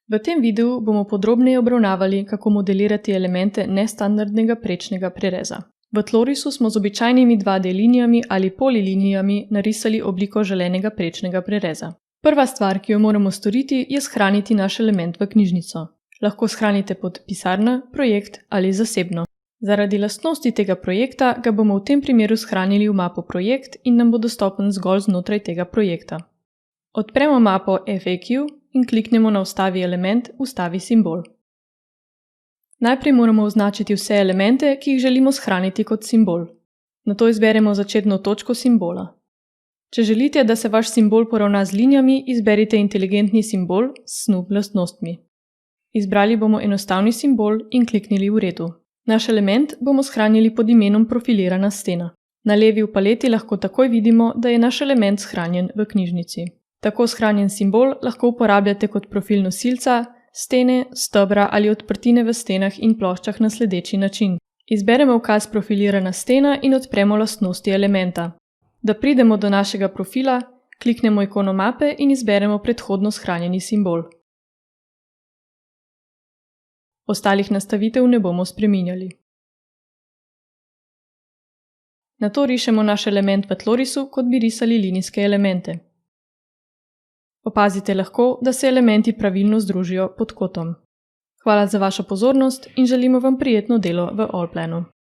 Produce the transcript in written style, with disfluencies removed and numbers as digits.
V tem videu bomo podrobneje obravnavali, kako modelirati elemente nestandardnega prečnega prereza. V tlorisu smo z običajnimi 2D linijami ali polilinijami narisali obliko želenega prečnega prereza. Prva stvar, ki jo moramo storiti, je shraniti naš element v knjižnico. Lahko shranite pod pisarna, projekt ali zasebno. Zaradi lastnosti tega projekta ga bomo v tem primeru shranili v mapo projekt in nam bo dostopen zgolj znotraj tega projekta. Odpremo mapo FAQ in kliknemo na Vstavi element, vstavi simbol. Najprej moramo označiti vse elemente, ki jih želimo shraniti kot simbol. Nato izberemo začetno točko simbola. Če želite, da se vaš simbol poravna z linijami, izberite inteligentni simbol s SNOOP lastnostmi. Izbrali bomo enostavni simbol in kliknili v redu. Naš element bomo shranili pod imenom profilirana stena. Na levi v paleti lahko takoj vidimo, da je naš element shranjen v knjižnici. Tako shranjen simbol lahko uporabljate kot profil nosilca, stene, stebra ali odprtine v stenah in ploščah na sledeči način. Izberemo ukaz profilirana stena in odpremo lastnosti elementa. Da pridemo do našega profila, kliknemo ikono mape in izberemo predhodno shranjeni simbol. Ostalih nastavitev ne bomo spreminjali. Nato rišemo naš element v tlorisu, kot bi risali linijske elemente. Opazite lahko, da se elementi pravilno združijo pod kotom. Hvala za vašo pozornost in želimo vam prijetno delo v Allplanu.